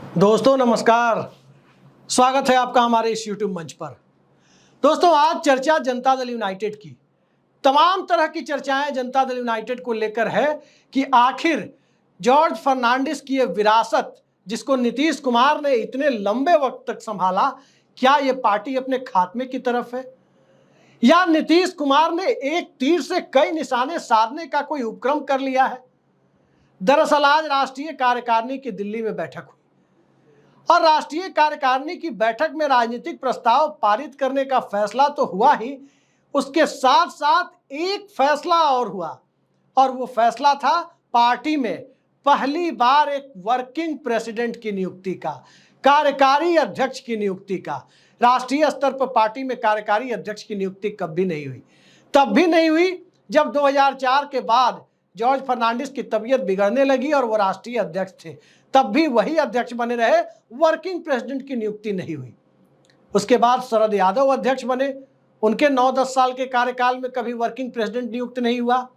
दोस्तों नमस्कार। स्वागत है आपका हमारे इस YouTube मंच पर। दोस्तों आज चर्चा जनता दल यूनाइटेड की, तमाम तरह की चर्चाएं जनता दल यूनाइटेड को लेकर है कि आखिर जॉर्ज फर्नांडिस की ये विरासत जिसको नीतीश कुमार ने इतने लंबे वक्त तक संभाला, क्या ये पार्टी अपने खात्मे की तरफ है या नीतीश कुमार ने एक तीर से कई निशाने साधने का कोई उपक्रम कर लिया है। दरअसल आज राष्ट्रीय कार्यकारिणी की दिल्ली में बैठक हुई और राष्ट्रीय कार्यकारिणी की बैठक में राजनीतिक प्रस्ताव पारित करने का फैसला तो हुआ ही, उसके साथ साथ एक फैसला और हुआ और वो फैसला था पार्टी में पहली बार एक वर्किंग प्रेसिडेंट की नियुक्ति का, कार्यकारी अध्यक्ष की नियुक्ति का। राष्ट्रीय स्तर पर पार्टी में कार्यकारी अध्यक्ष की नियुक्ति कभी नहीं हुई, तब भी नहीं हुई जब 2004 के बाद जॉर्ज फर्नांडिस की तबीयत बिगड़ने लगी और वो राष्ट्रीय अध्यक्ष थे, तब भी वही अध्यक्ष बने रहे, वर्किंग प्रेसिडेंट की नियुक्ति नहीं हुई। उसके बाद शरद यादव अध्यक्ष बने, उनके 9-10 साल के कार्यकाल में कभी वर्किंग प्रेसिडेंट नियुक्त नहीं हुआ।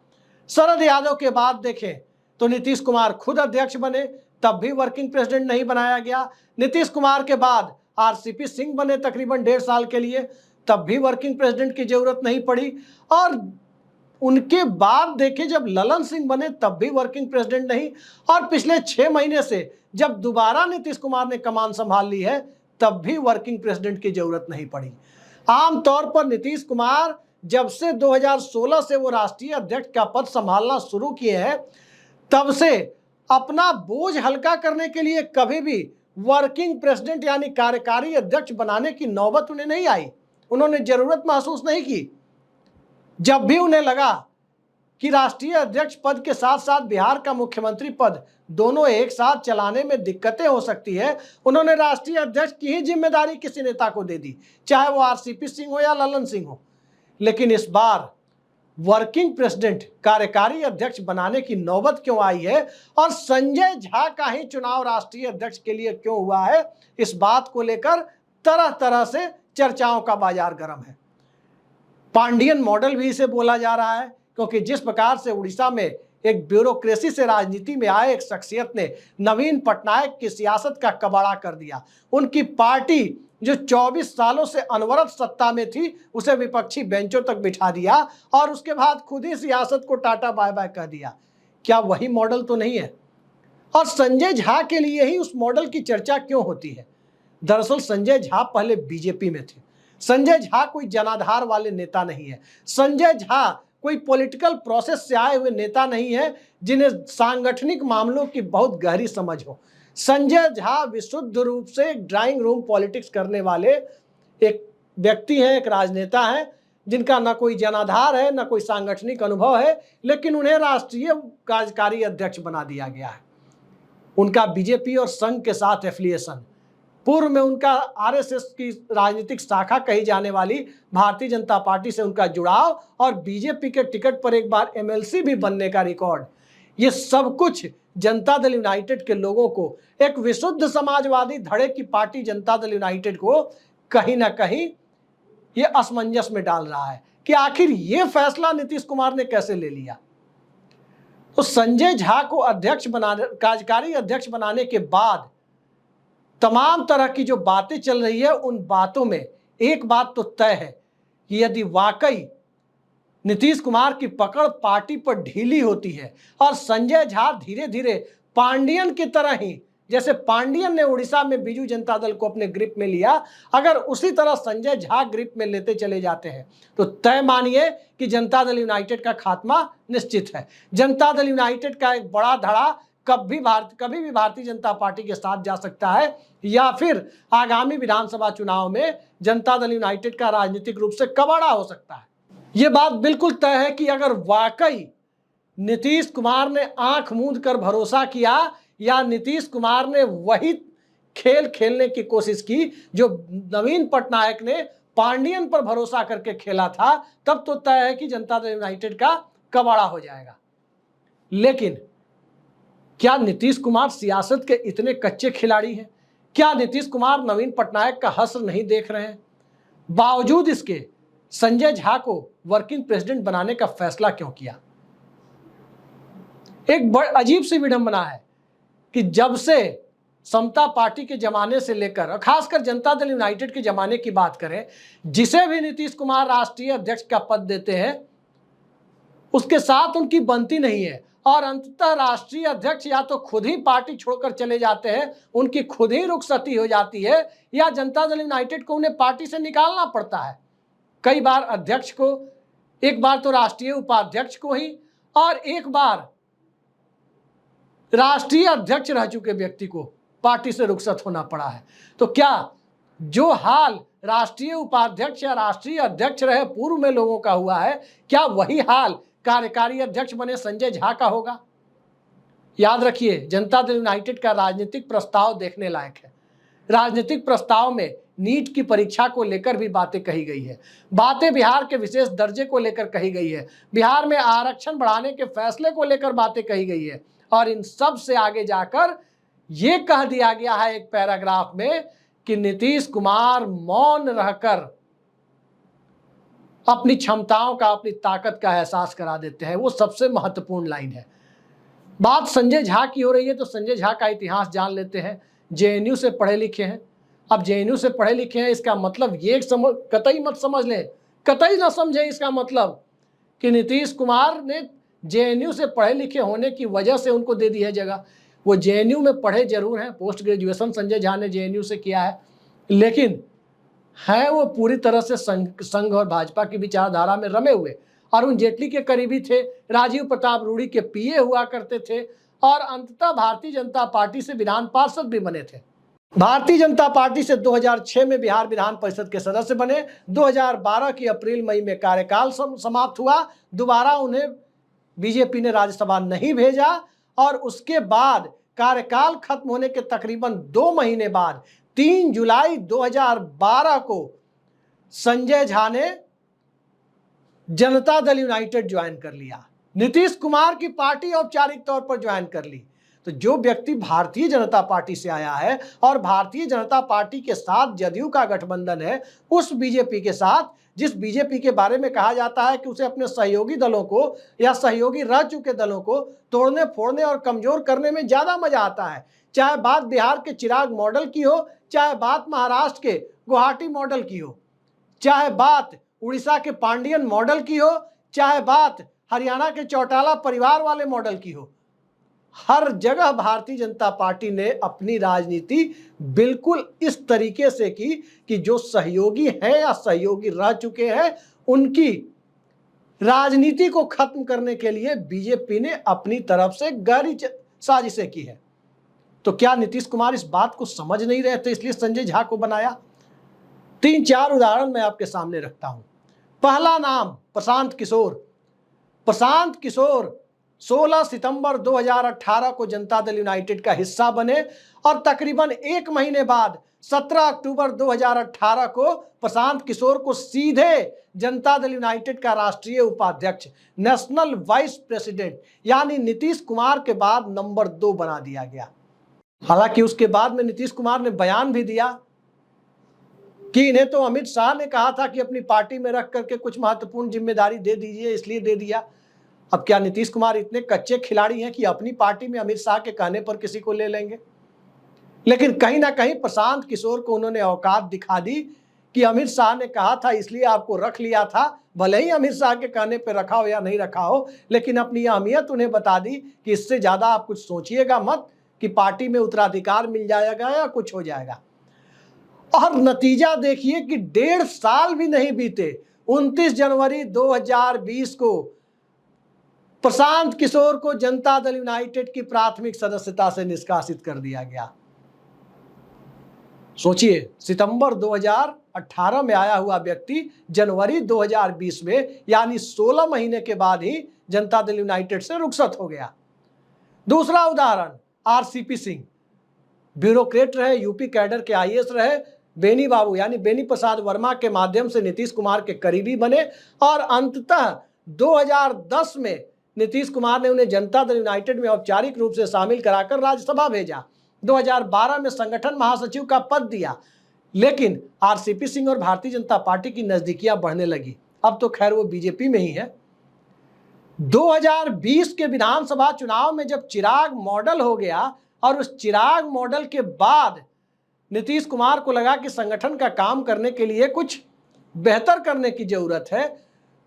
शरद यादव के बाद देखें तो नीतीश कुमार खुद अध्यक्ष बने, तब भी वर्किंग प्रेसिडेंट नहीं बनाया गया। नीतीश कुमार के बाद आरसीपी सिंह बने तकरीबन 1.5 साल के लिए, तब भी वर्किंग प्रेसिडेंट की जरूरत नहीं पड़ी। और उनके बाद देखें जब ललन सिंह बने तब भी वर्किंग प्रेसिडेंट नहीं, और पिछले 6 महीने से जब दोबारा नीतीश कुमार ने कमान संभाल ली है तब भी वर्किंग प्रेसिडेंट की जरूरत नहीं पड़ी। आमतौर पर नीतीश कुमार जब से 2016 से वो राष्ट्रीय अध्यक्ष का पद संभालना शुरू किए हैं, तब से अपना बोझ हल्का करने के लिए कभी भी वर्किंग प्रेसिडेंट यानी कार्यकारी अध्यक्ष बनाने की नौबत उन्हें नहीं आई, उन्होंने जरूरत महसूस नहीं की। जब भी उन्हें लगा कि राष्ट्रीय अध्यक्ष पद के साथ साथ बिहार का मुख्यमंत्री पद दोनों एक साथ चलाने में दिक्कतें हो सकती है, उन्होंने राष्ट्रीय अध्यक्ष की ही जिम्मेदारी किसी नेता को दे दी, चाहे वो आरसीपी सिंह हो या ललन सिंह हो। लेकिन इस बार वर्किंग प्रेसिडेंट कार्यकारी अध्यक्ष बनाने की नौबत क्यों आई है और संजय झा का ही चुनाव राष्ट्रीय अध्यक्ष के लिए क्यों हुआ है, इस बात को लेकर तरह तरह से चर्चाओं का बाजार गर्म है। पांडियन मॉडल भी इसे बोला जा रहा है, क्योंकि जिस प्रकार से उड़ीसा में एक ब्यूरोक्रेसी से राजनीति में आए एक शख्सियत ने नवीन पटनायक की सियासत का कबाड़ा कर दिया, उनकी पार्टी जो 24 सालों से अनवरत सत्ता में थी उसे विपक्षी बेंचों तक बिठा दिया और उसके बाद खुद ही सियासत को टाटा बाय बाय कर दिया। क्या वही मॉडल तो नहीं है? और संजय झा के लिए ही उस मॉडल की चर्चा क्यों होती है? दरअसल संजय झा पहले बीजेपी में थे, संजय झा कोई जनाधार वाले नेता नहीं है, संजय झा कोई पॉलिटिकल प्रोसेस से आए हुए नेता नहीं है जिन्हें सांगठनिक मामलों की बहुत गहरी समझ हो। संजय झा विशुद्ध रूप से एक ड्राइंग रूम पॉलिटिक्स करने वाले एक व्यक्ति हैं, एक राजनेता हैं, जिनका न कोई जनाधार है न कोई सांगठनिक अनुभव है, लेकिन उन्हें राष्ट्रीय कार्यकारी अध्यक्ष बना दिया गया है। उनका बीजेपी और संघ के साथ एफिलिएशन, पूर्व में उनका आरएसएस की राजनीतिक शाखा कही जाने वाली भारतीय जनता पार्टी से उनका जुड़ाव और बीजेपी के टिकट पर एक बार एमएलसी भी बनने का रिकॉर्ड, ये सब कुछ जनता दल यूनाइटेड के लोगों को, एक विशुद्ध समाजवादी धड़े की पार्टी जनता दल यूनाइटेड को कहीं ना कहीं ये असमंजस में डाल रहा है कि आखिर ये फैसला नीतीश कुमार ने कैसे ले लिया। तो संजय झा को अध्यक्ष बनाने, कार्यकारी अध्यक्ष बनाने के बाद तमाम तरह की जो बातें चल रही है, उन बातों में एक बात तो तय है कि यदि वाकई नीतीश कुमार की पकड़ पार्टी पर ढीली होती है और संजय झा धीरे धीरे पांडियन की तरह ही, जैसे पांडियन ने उड़ीसा में बीजू जनता दल को अपने ग्रिप में लिया, अगर उसी तरह संजय झा ग्रिप में लेते चले जाते हैं तो तय मानिए कि जनता दल यूनाइटेड का खात्मा निश्चित है। जनता दल यूनाइटेड का एक बड़ा धड़ा कभी भी भारतीय जनता पार्टी के साथ जा सकता है, या फिर आगामी विधानसभा चुनाव में जनता दल यूनाइटेड का राजनीतिक रूप से कबाड़ा हो सकता है। यह बात बिल्कुल तय है कि अगर वाकई नीतीश कुमार ने आंख मूंद कर भरोसा किया या नीतीश कुमार ने वही खेल खेलने की कोशिश की जो नवीन पटनायक ने पांडियन पर भरोसा करके खेला था, तब तो तय है कि जनता दल यूनाइटेड का कबाड़ा हो जाएगा। लेकिन क्या नीतीश कुमार सियासत के इतने कच्चे खिलाड़ी हैं? क्या नीतीश कुमार नवीन पटनायक का हश्र नहीं देख रहे हैं? बावजूद इसके संजय झा को वर्किंग प्रेसिडेंट बनाने का फैसला क्यों किया? एक बड़ी अजीब सी विडंबना है कि जब से समता पार्टी के जमाने से लेकर और खासकर जनता दल यूनाइटेड के जमाने की बात करें, जिसे भी नीतीश कुमार राष्ट्रीय अध्यक्ष का पद देते हैं उसके साथ उनकी बनती नहीं है और अंततः राष्ट्रीय अध्यक्ष या तो खुद ही पार्टी छोड़कर चले जाते हैं, उनकी खुद ही रुखसती हो जाती है, या जनता दल यूनाइटेड को उन्हें पार्टी से निकालना पड़ता है। कई बार अध्यक्ष को, एक बार तो राष्ट्रीय उपाध्यक्ष को ही और एक बार राष्ट्रीय अध्यक्ष रह चुके व्यक्ति को पार्टी से रुखसत होना पड़ा है। तो क्या जो हाल राष्ट्रीय उपाध्यक्ष या राष्ट्रीय अध्यक्ष रहे पूर्व में लोगों का हुआ है, क्या वही हाल कार्यकारी अध्यक्ष बने संजय झा का होगा? याद रखिए, जनता दल यूनाइटेड का राजनीतिक प्रस्ताव देखने लायक है। राजनीतिक प्रस्ताव में नीट की परीक्षा को लेकर भी बातें कही गई है, बातें बिहार के विशेष दर्जे को लेकर कही गई है, बिहार में आरक्षण बढ़ाने के फैसले को लेकर बातें कही गई है, और इन सब से आगे जाकर यह कह दिया गया है एक पैराग्राफ में कि नीतीश कुमार मौन रहकर अपनी क्षमताओं का, अपनी ताकत का एहसास करा देते हैं। वो सबसे महत्वपूर्ण लाइन है। बात संजय झा की हो रही है तो संजय झा का इतिहास जान लेते हैं। जेएनयू से पढ़े लिखे हैं। अब जेएनयू से पढ़े लिखे हैं, इसका मतलब ये कतई मत समझ लें, कतई ना समझे इसका मतलब कि नीतीश कुमार ने जेएनयू से पढ़े लिखे होने की वजह से उनको दे दी है जगह। वो जेएनयू में पढ़े जरूर हैं, पोस्ट ग्रेजुएशन संजय झा ने जेएनयू से किया है, लेकिन है वो पूरी तरह से संघ और भाजपा की विचारधारा में रमे हुए। अरुण जेटली के करीबी थे, राजीव प्रताप रूड़ी के पीए हुआ करते थे और अंततः भारतीय जनता पार्टी से विधान पार्षद भी बने थे। भारतीय जनता पार्टी से 2006 में बिहार विधान परिषद के सदस्य बने। 2012 की अप्रैल मई में कार्यकाल समाप्त हुआ। दोबारा उन्हें बीजेपी ने राज्यसभा नहीं भेजा और उसके बाद कार्यकाल खत्म होने के तकरीबन 2 महीने बाद 3 जुलाई 2012 को संजय झा ने जनता दल यूनाइटेड ज्वाइन कर लिया। नीतीश कुमार की पार्टी औपचारिक तौर पर ज्वाइन कर ली। तो जो व्यक्ति भारतीय जनता पार्टी से आया है और भारतीय जनता पार्टी के साथ जदयू का गठबंधन है, उस बीजेपी के साथ, जिस बीजेपी के बारे में कहा जाता है कि उसे अपने सहयोगी दलों को या सहयोगी रह चुके दलों को तोड़ने फोड़ने और कमजोर करने में ज्यादा मजा आता है। चाहे बात बिहार के चिराग मॉडल की हो, चाहे बात महाराष्ट्र के गुवाहाटी मॉडल की हो, चाहे बात उड़ीसा के पांडियन मॉडल की हो, चाहे बात हरियाणा के चौटाला परिवार वाले मॉडल की हो, हर जगह भारतीय जनता पार्टी ने अपनी राजनीति बिल्कुल इस तरीके से की कि जो सहयोगी हैं या सहयोगी रह चुके हैं, उनकी राजनीति को खत्म करने के लिए बीजेपी ने अपनी तरफ से गहरी साजिशें की है। तो क्या नीतीश कुमार इस बात को समझ नहीं रहे थे, इसलिए संजय झा को बनाया? 3-4 उदाहरण मैं आपके सामने रखता हूं। पहला नाम प्रशांत किशोर। प्रशांत किशोर 16 सितंबर 2018 को जनता दल यूनाइटेड का हिस्सा बने और तकरीबन 1 महीने बाद 17 अक्टूबर 2018 को प्रशांत किशोर को सीधे जनता दल यूनाइटेड का राष्ट्रीय उपाध्यक्ष, नेशनल वाइस प्रेसिडेंट, यानी नीतीश कुमार के बाद नंबर 2 बना दिया गया। हालांकि उसके बाद में नीतीश कुमार ने बयान भी दिया कि इन्हें तो अमित शाह ने कहा था कि अपनी पार्टी में रख करके कुछ महत्वपूर्ण जिम्मेदारी दे दीजिए, इसलिए दे दिया। अब क्या नीतीश कुमार इतने कच्चे खिलाड़ी हैं कि अपनी पार्टी में अमित शाह के कहने पर किसी को ले लेंगे? लेकिन कहीं ना कहीं प्रशांत किशोर को उन्होंने औकात दिखा दी कि अमित शाह ने कहा था इसलिए आपको रख लिया था, भले ही अमित शाह के कहने पर रखा हो या नहीं रखा हो, लेकिन अपनी अहमियत उन्हें बता दी कि इससे ज्यादा आप कुछ सोचिएगा मत कि पार्टी में उत्तराधिकार मिल जाएगा या कुछ हो जाएगा। और नतीजा देखिए कि 1.5 साल भी नहीं बीते, 29 जनवरी 2020 को प्रशांत किशोर को जनता दल यूनाइटेड की प्राथमिक सदस्यता से निष्कासित कर दिया गया। सोचिए, सितंबर 2018 में आया हुआ व्यक्ति जनवरी 2020 में यानी 16 महीने के बाद ही जनता दल यूनाइटेड से रुखसत हो गया। दूसरा उदाहरण आरसीपी सिंह, ब्यूरोक्रेट रहे, यूपी कैडर के आईएएस रहे, बेनी बाबू यानी बेनी प्रसाद वर्मा के माध्यम से नीतीश कुमार के करीबी बने और अंततः 2010 में नीतीश कुमार ने उन्हें जनता दल यूनाइटेड में औपचारिक रूप से शामिल कराकर राज्यसभा भेजा। 2012 में संगठन महासचिव का पद दिया, लेकिन आरसीपी सिंह और भारतीय जनता पार्टी की नजदीकियां बढ़ने लगी। अब तो खैर वो बीजेपी में ही है। 2020 के विधानसभा चुनाव में जब चिराग मॉडल हो गया और उस चिराग मॉडल के बाद नीतीश कुमार को लगा कि संगठन का काम करने के लिए कुछ बेहतर करने की जरूरत है।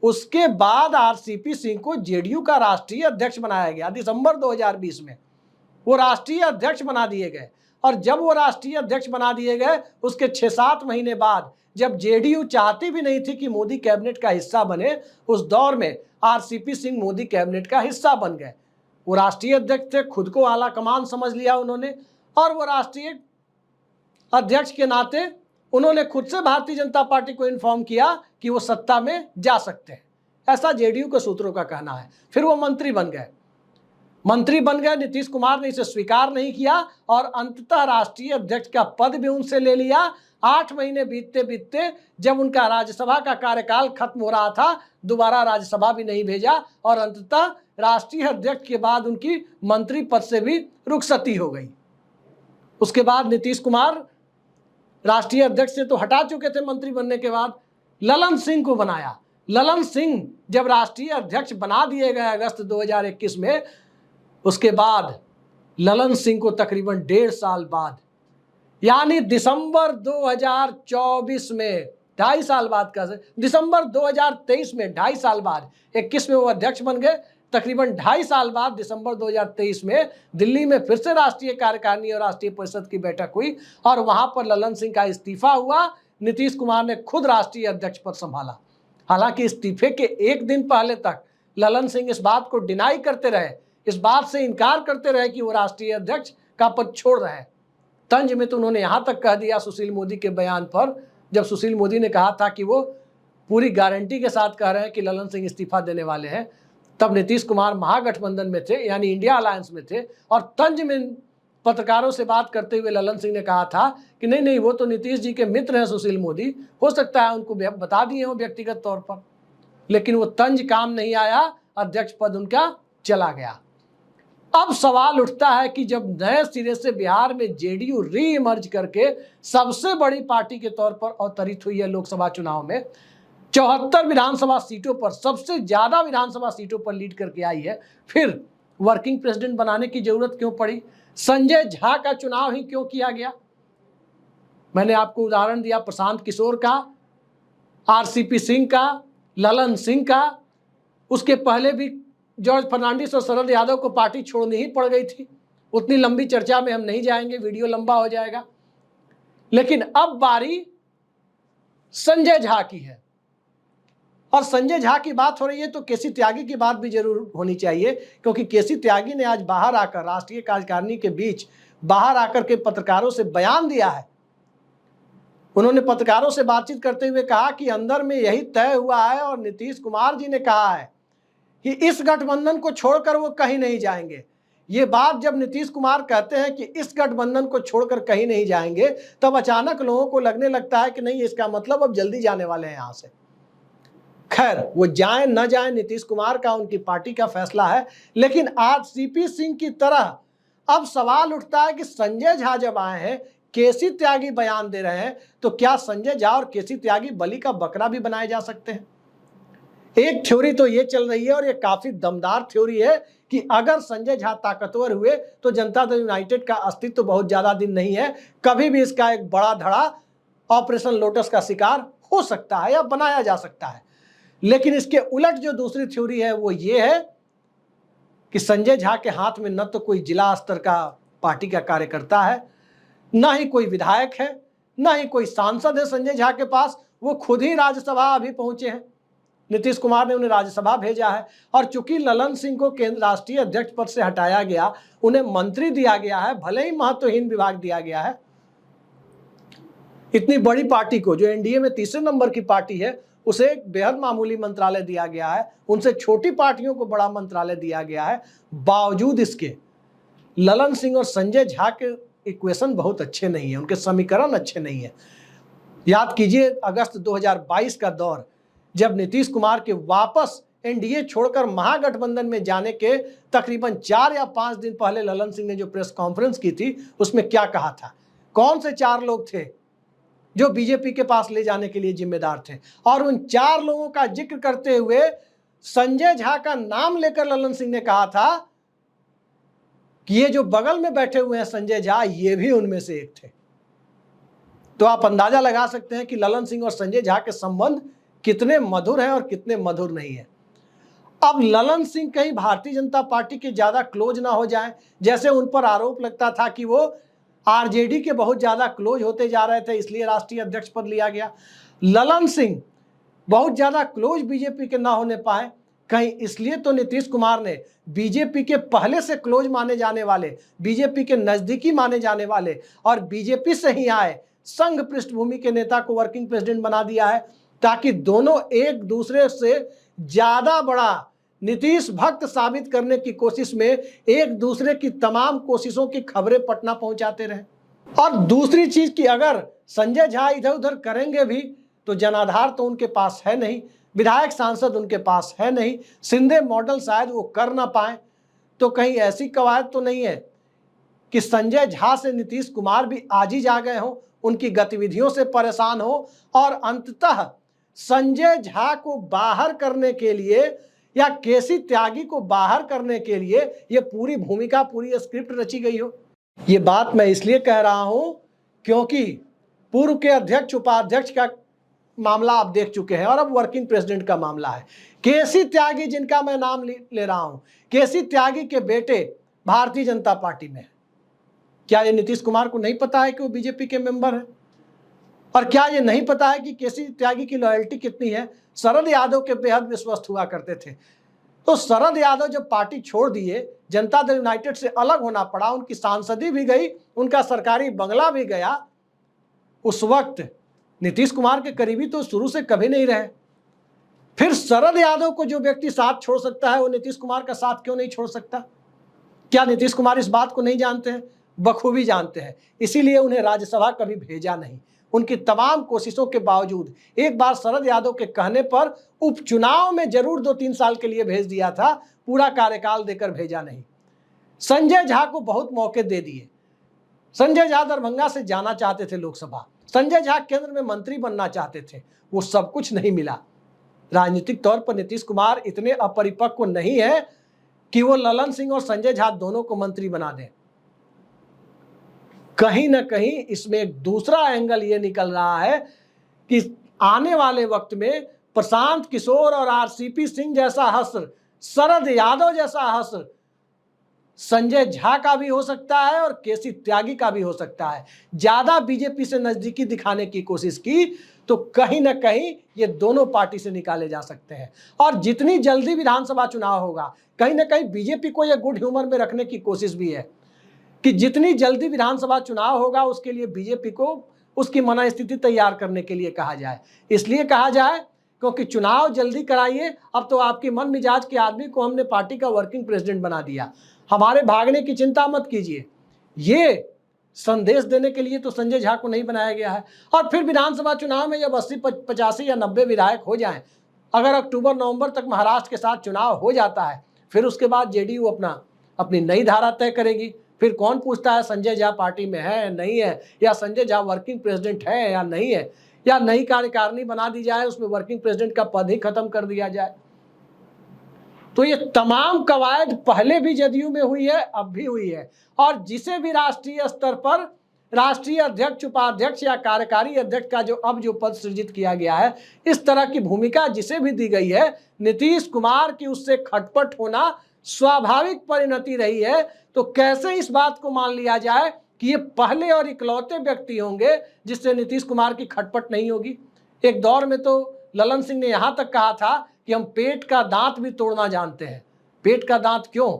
उसके बाद आरसीपी सिंह को जेडीयू का राष्ट्रीय अध्यक्ष बनाया गया। दिसंबर 2020 में वो राष्ट्रीय अध्यक्ष बना दिए गए, और जब वो राष्ट्रीय अध्यक्ष बना दिए गए उसके 6-7 महीने बाद, जब जेडीयू चाहती भी नहीं थी कि मोदी कैबिनेट का हिस्सा बने, उस दौर में आरसीपी सिंह मोदी कैबिनेट का हिस्सा बन गए। वो राष्ट्रीय अध्यक्ष थे, खुद को आला कमान समझ लिया उन्होंने, और वो राष्ट्रीय अध्यक्ष के नाते उन्होंने खुद से भारतीय जनता पार्टी को इन्फॉर्म किया कि वो सत्ता में जा सकते हैं, ऐसा जेडीयू के सूत्रों का कहना है। फिर वो मंत्री बन गए। नीतीश कुमार ने इसे स्वीकार नहीं किया और अंततः राष्ट्रीय अध्यक्ष का पद भी उनसे ले लिया। 8 महीने बीतते बीतते जब उनका राज्यसभा का कार्यकाल खत्म हो रहा था, दोबारा राज्यसभा भी नहीं भेजा, और अंततः राष्ट्रीय अध्यक्ष के बाद उनकी मंत्री पद से भी रुखसती हो गई। उसके बाद नीतीश कुमार राष्ट्रीय अध्यक्ष से तो हटा चुके थे मंत्री बनने के बाद, ललन सिंह को बनाया। ललन सिंह जब राष्ट्रीय अध्यक्ष बना दिए गए अगस्त 2021 में, उसके बाद ललन सिंह को तकरीबन 1.5 साल बाद, यानी दिसंबर 2024 में, 2.5 साल बाद का, दिसंबर 2023 में 2.5 साल बाद, 21 में वो अध्यक्ष बन गए। तकरीबन 2.5 साल बाद दिसंबर 2023 में दिल्ली में फिर से राष्ट्रीय कार्यकारिणी और राष्ट्रीय परिषद की बैठक हुई, और वहां पर ललन सिंह का इस्तीफा हुआ। नीतीश कुमार ने खुद राष्ट्रीय अध्यक्ष पद संभाला। हालांकि इस्तीफे के 1 दिन पहले तक ललन सिंह इस बात को डिनाई करते रहे, इस बात से इनकार करते रहे कि वो राष्ट्रीय अध्यक्ष का पद छोड़ रहे हैं। तंज में तो उन्होंने यहां तक कह दिया सुशील मोदी के बयान पर, जब सुशील मोदी ने कहा था कि वो पूरी गारंटी के साथ कह रहे हैं कि ललन सिंह इस्तीफा देने वाले हैं, तब नीतीश कुमार महागठबंधन में थे, यानी इंडिया अलायंस में थे, और तंज में पत्रकारों से बात करते हुए ललन सिंह ने कहा था कि नहीं नहीं, वो तो नीतीश जी के मित्र हैं सुशील मोदी, हो सकता है उनको बता दिए हो व्यक्तिगत तौर पर। लेकिन वो तंज काम नहीं आया, अध्यक्ष पद उनका चला गया। अब सवाल उठता है कि जब नए सिरे से बिहार में जेडीयू री इमर्ज करके सबसे बड़ी पार्टी के तौर पर अवतरित हुई है लोकसभा चुनाव में, 74 विधानसभा सीटों पर, सबसे ज्यादा विधानसभा सीटों पर लीड करके आई है, फिर वर्किंग प्रेसिडेंट बनाने की जरूरत क्यों पड़ी? संजय झा का चुनाव ही क्यों किया गया? मैंने आपको उदाहरण दिया प्रशांत किशोर का, आरसीपी सिंह का, ललन सिंह का। उसके पहले भी जॉर्ज फर्नांडिस और शरद यादव को पार्टी छोड़नी ही पड़ गई थी। उतनी लंबी चर्चा में हम नहीं जाएंगे, वीडियो लंबा हो जाएगा। लेकिन अब बारी संजय झा की है, और संजय झा की बात हो रही है तो केसी त्यागी की बात भी जरूर होनी चाहिए, क्योंकि केसी त्यागी ने आज बाहर आकर, राष्ट्रीय कार्यकारिणी के बीच बाहर आकर के पत्रकारों से बयान दिया है। उन्होंने पत्रकारों से बातचीत करते हुए कहा कि अंदर में यही तय हुआ है, और नीतीश कुमार जी ने कहा है कि इस गठबंधन को छोड़कर वो कहीं नहीं जाएंगे। ये बात जब नीतीश कुमार कहते हैं कि इस गठबंधन को छोड़कर कहीं नहीं जाएंगे, तब अचानक लोगों को लगने लगता है कि नहीं, इसका मतलब अब जल्दी जाने वाले हैं यहां से। खैर, वो जाएं न जाएं नीतीश कुमार का, उनकी पार्टी का फैसला है। लेकिन आरसीपी सिंह की तरह अब सवाल उठता है कि संजय झा जब आए हैं, केसी त्यागी बयान दे रहे हैं, तो क्या संजय झा और केसी त्यागी बलि का बकरा भी बनाए जा सकते हैं? एक थ्योरी तो ये चल रही है, और ये काफी दमदार थ्योरी है, कि अगर संजय झा ताकतवर हुए तो जनता दल यूनाइटेड का अस्तित्व तो बहुत ज्यादा दिन नहीं है, कभी भी इसका एक बड़ा धड़ा ऑपरेशन लोटस का शिकार हो सकता है या बनाया जा सकता है। लेकिन इसके उलट जो दूसरी थ्योरी है वो ये है कि संजय झा के हाथ में न तो कोई जिला स्तर का पार्टी का कार्यकर्ता है, न ही कोई विधायक है, न ही कोई सांसद है संजय झा के पास। वो खुद ही राज्यसभा अभी पहुंचे हैं, नीतीश कुमार ने उन्हें राज्यसभा भेजा है। और चूंकि ललन सिंह को केंद्र राष्ट्रीय अध्यक्ष पद से हटाया गया, उन्हें मंत्री दिया गया है, भले ही महत्वहीन विभाग दिया गया है। इतनी बड़ी पार्टी को, जो एनडीए में तीसरे नंबर की पार्टी है, उसे एक बेहद मामूली मंत्रालय दिया गया है। उनसे छोटी पार्टियों को बड़ा मंत्रालय दिया गया है। बावजूद इसके ललन सिंह और संजय झा के इक्वेशन बहुत अच्छे नहीं है, उनके समीकरण अच्छे नहीं है। याद कीजिए अगस्त 2022 का दौर, जब नीतीश कुमार के वापस एनडीए छोड़कर महागठबंधन में जाने के तकरीबन 4 या 5 दिन पहले ललन सिंह ने जो प्रेस कॉन्फ्रेंस की थी, उसमें क्या कहा था? कौन से 4 लोग थे जो बीजेपी के पास ले जाने के लिए जिम्मेदार थे? और उन 4 लोगों का जिक्र करते हुए संजय झा का नाम लेकर ललन सिंह ने कहा था कि ये जो बगल में बैठे हुए हैं संजय झा, ये भी उनमें से एक थे। तो आप अंदाजा लगा सकते हैं कि ललन सिंह और संजय झा के संबंध कितने मधुर हैं और कितने मधुर नहीं है। अब ललन सिंह कहीं भारतीय जनता पार्टी के ज्यादा क्लोज ना हो जाएं, जैसे उन पर आरोप लगता था कि वो आरजेडी के बहुत ज्यादा क्लोज होते जा रहे थे, इसलिए राष्ट्रीय अध्यक्ष पद लिया गया। ललन सिंह बहुत ज्यादा क्लोज बीजेपी के ना होने पाए, कहीं इसलिए तो नीतीश कुमार ने बीजेपी के पहले से क्लोज माने जाने वाले, बीजेपी के नजदीकी माने जाने वाले और बीजेपी से ही आए संघ पृष्ठभूमि के नेता को वर्किंग प्रेसिडेंट बना दिया है, ताकि दोनों एक दूसरे से ज्यादा बड़ा नीतीश भक्त साबित करने की कोशिश में एक दूसरे की तमाम कोशिशों की खबरें पटना पहुंचाते रहे। और दूसरी चीज कि अगर संजय झा इधर उधर करेंगे भी तो जनाधार तो उनके पास है नहीं, विधायक सांसद उनके पास है नहीं, सिंधे मॉडल शायद वो कर ना पाए, तो कहीं ऐसी कवायद तो नहीं है कि संजय झा से नीतीश कुमार भी आजीज आ गए हों, उनकी गतिविधियों से परेशान हो और अंततः संजय झा को बाहर करने के लिए या केसी त्यागी को बाहर करने के लिए ये पूरी भूमिका, पूरी स्क्रिप्ट रची गई हो। ये बात मैं इसलिए कह रहा हूं क्योंकि पूर्व के अध्यक्ष उपाध्यक्ष का मामला आप देख चुके हैं और अब वर्किंग प्रेसिडेंट का मामला है। केसी त्यागी, जिनका मैं नाम ले रहा हूं, केसी त्यागी के बेटे भारतीय जनता पार्टी में है। क्या ये नीतीश कुमार को नहीं पता है कि वो बीजेपी के मेंबर है? और क्या ये नहीं पता है कि केसी त्यागी की लॉयल्टी कितनी है? शरद यादव के बेहद विश्वस्त हुआ करते थे। तो शरद यादव जब पार्टी छोड़ दिए, जनता दल यूनाइटेड से अलग होना पड़ा, उनकी सांसदी भी गई, उनका सरकारी बंगला भी गया, उस वक्त नीतीश कुमार के करीबी तो शुरू से कभी नहीं रहे। फिर शरद यादव को जो व्यक्ति साथ छोड़ सकता है, वो नीतीश कुमार का साथ क्यों नहीं छोड़ सकता? क्या नीतीश कुमार इस बात को नहीं जानते हैं? बखूबी जानते हैं, इसीलिए उन्हें राज्यसभा कभी भेजा नहीं। उनकी तमाम कोशिशों के बावजूद एक बार शरद यादव के कहने पर उपचुनाव में जरूर 2-3 साल के लिए भेज दिया था, पूरा कार्यकाल देकर भेजा नहीं। संजय झा को बहुत मौके दे दिए। संजय झा दरभंगा से जाना चाहते थे लोकसभा, संजय झा केंद्र में मंत्री बनना चाहते थे, वो सब कुछ नहीं मिला। राजनीतिक तौर पर नीतीश कुमार इतने अपरिपक्व नहीं है कि वो ललन सिंह और संजय झा दोनों को मंत्री बना दें। कहीं ना कहीं इसमें एक दूसरा एंगल ये निकल रहा है कि आने वाले वक्त में प्रशांत किशोर और आरसीपी सिंह जैसा हश्र, शरद यादव जैसा हश्र संजय झा का भी हो सकता है और केसी त्यागी का भी हो सकता है। ज्यादा बीजेपी से नजदीकी दिखाने की कोशिश की तो कहीं ना कहीं ये दोनों पार्टी से निकाले जा सकते हैं। और जितनी जल्दी विधानसभा चुनाव होगा, कहीं ना कहीं बीजेपी को यह गुड ह्यूमर में रखने की कोशिश भी है कि जितनी जल्दी विधानसभा चुनाव होगा उसके लिए बीजेपी को उसकी मनस्थिति तैयार करने के लिए कहा जाए। इसलिए कहा जाए क्योंकि चुनाव जल्दी कराइए, अब तो आपकी मन मिजाज के आदमी को हमने पार्टी का वर्किंग प्रेसिडेंट बना दिया, हमारे भागने की चिंता मत कीजिए। ये संदेश देने के लिए तो संजय झा को नहीं बनाया गया है। और फिर विधानसभा चुनाव में जब 80, 85 या 90 विधायक हो जाएं, अगर अक्टूबर नवंबर तक महाराष्ट्र के साथ चुनाव हो जाता है, फिर उसके बाद जेडीयू अपनी नई धारा तय करेगी। फिर कौन पूछता है संजय झा पार्टी में है नहीं है, या संजय झा वर्किंग प्रेसिडेंट है या नहीं है, या नई कार्यकारिणी बना दी जाए, उसमें वर्किंग प्रेसिडेंट का पद ही खत्म कर दिया जाए। तो ये तमाम कवायद पहले भी जदयू में हुई है, अब भी हुई है। और जिसे भी राष्ट्रीय स्तर पर राष्ट्रीय अध्यक्ष, उपाध्यक्ष या कार्यकारी अध्यक्ष का जो पद सृजित किया गया है, इस तरह की भूमिका जिसे भी दी गई है, नीतीश कुमार की उससे खटपट होना स्वाभाविक परिणति रही है। तो कैसे इस बात को मान लिया जाए कि ये पहले और इकलौते व्यक्ति होंगे जिससे नीतीश कुमार की खटपट नहीं होगी? एक दौर में तो ललन सिंह ने यहां तक कहा था कि हम पेट का दांत भी तोड़ना जानते हैं। पेट का दांत क्यों?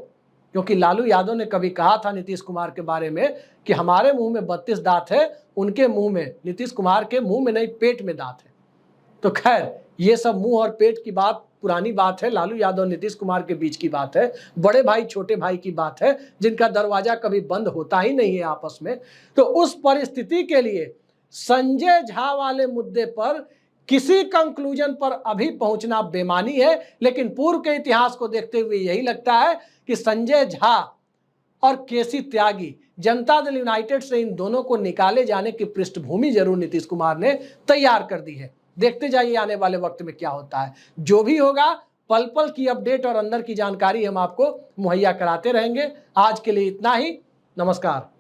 क्योंकि लालू यादव ने कभी कहा था नीतीश कुमार के बारे में कि हमारे मुंह में 32 दांत है, उनके मुंह में, नीतीश कुमार के मुंह में नहीं, पेट में दांत है। तो खैर, ये सब मुंह और पेट की बात पुरानी बात है, लालू यादव नीतीश कुमार के बीच की बात है, बड़े भाई छोटे भाई की बात है, जिनका दरवाजा कभी बंद होता ही नहीं है आपस में। तो उस परिस्थिति के लिए संजय झा वाले मुद्दे पर किसी कंक्लूजन पर अभी पहुंचना बेमानी है। लेकिन पूर्व के इतिहास को देखते हुए यही लगता है कि संजय झा और केसी त्यागी, जनता दल यूनाइटेड से इन दोनों को निकाले जाने की पृष्ठभूमि जरूर नीतीश कुमार ने तैयार कर दी है। देखते जाइए आने वाले वक्त में क्या होता है। जो भी होगा पल पल की अपडेट और अंदर की जानकारी हम आपको मुहैया कराते रहेंगे। आज के लिए इतना ही। नमस्कार।